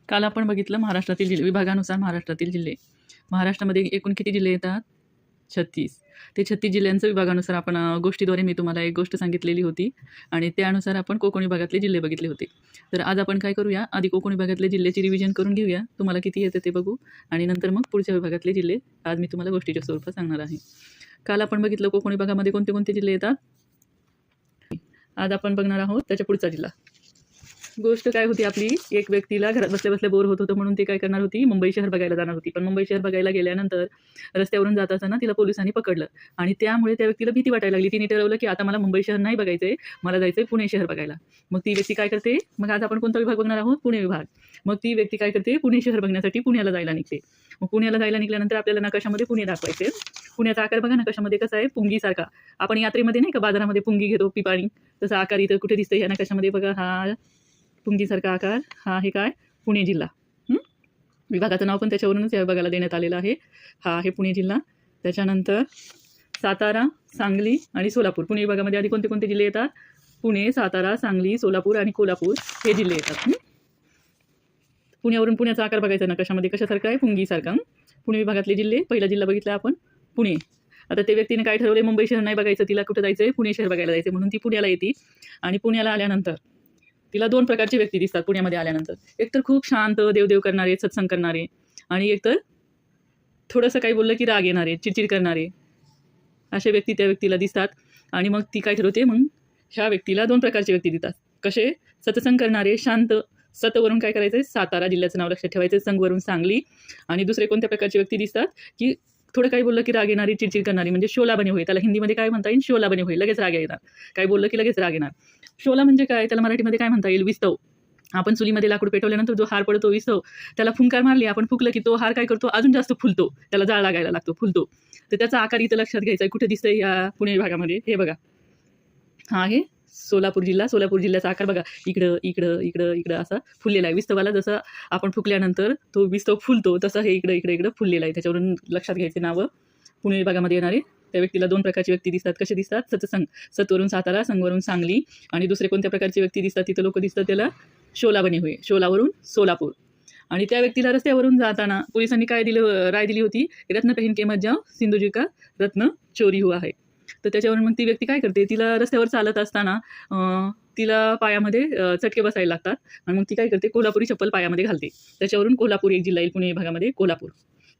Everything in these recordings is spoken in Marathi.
काल आपण बघितलं महाराष्ट्रातील जिल्हे विभागानुसार महाराष्ट्रातील जिल्हे. महाराष्ट्रामध्ये एकूण किती जिल्हे येतात? 36. ते 36 जिल्ह्यांचं विभागानुसार आपण गोष्टीद्वारे मी तुम्हाला एक गोष्ट सांगितलेली होती आणि त्यानुसार आपण कोकण विभागातले जिल्हे बघितले होते. तर आज आपण काय करूया, आधी कोकण विभागातले जिल्ह्याची रिव्हिजन करून घेऊया, तुम्हाला किती येतं ते बघू आणि नंतर मग पुढच्या विभागातले जिल्हे आज मी तुम्हाला गोष्टीच्या स्वरूपात सांगणार आहे. काल आपण बघितलं कोकण विभागामध्ये कोणते कोणते जिल्हे येतात. आज आपण बघणार आहोत त्याच्या पुढचा जिल्हा. गोष्ट काय होती आपली, एक व्यक्तीला घरात बसल्या बसल्या बोर होत होतं म्हणून ती काय करणार होती, मुंबई शहर बघायला जाणार होती. पण मुंबई शहर बघायला गेल्यानंतर रस्त्यावरून जात असताना तिला पोलिसांनी पकडलं आणि त्यामुळे त्या व्यक्तीला भीती वाटायला लागली. तिने ठरवलं की आता मला मुंबई शहर नाही बघायचं आहे, मला जायचं आहे पुणे शहर बघायला. मग ती व्यक्ती काय करते, मग आज आपण कोणता विभाग बघणार आहोत, पुणे विभाग. मग ती व्यक्ती काय करते, पुणे शहर बघण्यासाठी पुण्याला जायला निघते. मग पुण्याला जायला निघाल्यानंतर आपल्याला नकाशामध्ये पुणे दाखवायचे. पुण्याचा आकार बघा नकाशामध्ये कसा आहे, पुंगीसारखा. आपण यात्रेमध्ये नाही का बाजारामध्ये पुंगी घेतो पिपाणी, तसा आकार इथं कुठे दिसतं ह्या नकाशामध्ये बघा. हा पुंगीसारखा आकार, हा आहे काय, पुणे जिल्हा. विभागाचं नाव पण त्याच्यावरूनच या विभागाला देण्यात आलेलं आहे. हा आहे पुणे जिल्हा. त्याच्यानंतर सातारा, सांगली आणि सोलापूर. पुणे विभागामध्ये आधी कोणते कोणते जिल्हे येतात, पुणे, सातारा, सांगली, सोलापूर आणि कोल्हापूर हे जिल्हे येतात. पुण्यावरून पुण्याचा आकार बघायचा नकाशामध्ये कशासारखा आहे, पुंगीसारखा. पुणे विभागातले जिल्हे, पहिला जिल्हा बघितला आपण पुणे. आता त्या व्यक्तीने काय ठरवले, मुंबई शहर नाही बघायचं, तिला कुठं जायचं आहे, पुणे शहर बघायला जायचं. म्हणून ती पुण्याला येते आणि पुण्याला आल्यानंतर तिला दोन प्रकारचे व्यक्ती दिसतात पुण्यामध्ये आल्यानंतर. एक तर खूप शांत देवदेव करणारे, सत्संग करणारे, आणि एक तर थोडंसं काही बोललं की राग येणारे, चिडचिड करणारे, असे व्यक्ती त्या व्यक्तीला दिसतात. आणि मग ती काय ठरवते, मग ह्या व्यक्तीला दोन प्रकारचे व्यक्ती दिसतात. कसे, सत्संग करणारे, शांत. सतवरून काय करायचं, सातारा जिल्ह्याचं नाव लक्षात ठेवायचं, संगवरून सांगली. आणि दुसरे कोणत्या प्रकारचे व्यक्ती दिसतात की थोडं काही बोललं की राग येणारी, चिडचिड करणारी, म्हणजे शोला बने होईल. त्याला हिंदीमध्ये काय म्हणता येईल, शोला बने होईल, लगेच राग येणार. काय बोललं की लगेच राग येणार. शोला म्हणजे काय, त्याला मराठीमध्ये काय म्हणता येईल, विस्तव. आपण चुलीमध्ये लाकूड पेटवल्यानंतर जो हार पडतो विस्तव, त्याला फुंकार मारली आपण, फुकलं की तो हार काय करतो, अजून जास्त फुलतो, त्याला जाळ लागायला लागतो, फुलतो. तर त्याचा आकार इथं लक्षात घ्यायचा आहे. कुठे दिसतंय या पुणे विभागामध्ये, हे बघा, हा आहे सोलापूर जिल्हा. सोलापूर जिल्ह्याचा आकार बघा, इकडं इकडं इकडं इकडं असा फुललेला आहे. विस्तवाला जसं आपण फुकल्यानंतर तो विस्तव फुलतो, तसं हे इकडं इकडं इकडं फुललेला आहे. त्याच्यावरून लक्षात घ्यायचे नावं. पुणे विभागामध्ये येणारे त्या व्यक्तीला दोन प्रकारचे व्यक्ती दिसतात. कसे दिसतात, सत्संग, सतवरून सातारा, संगवरून सांगली. आणि दुसरे कोणत्या प्रकारचे व्यक्ती दिसतात, तिथं लोक दिसतात त्याला शोला बने होय, शोलावरून सोलापूर. आणि त्या व्यक्तीला रस्त्यावरून जाताना पोलिसांनी काय राय दिली होती, रत्न पहन के मत जाओ, सिंधुजी का रत्न चोरी हुआ है. तर त्याच्यावरून मग ती व्यक्ती काय करते, तिला रस्त्यावर चालत असताना तिला पायामध्ये चटके बसायला लागतात आणि मग ती काय करते, कोल्हापुरी चप्पल पायामध्ये घालते. त्याच्यावरून कोल्हापूर एक जिल्हा येईल पुणे विभागामध्ये, कोल्हापूर.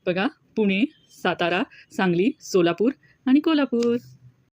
बघा, पुणे, सातारा, सांगली, सोलापूर आणि कोल्हापूर.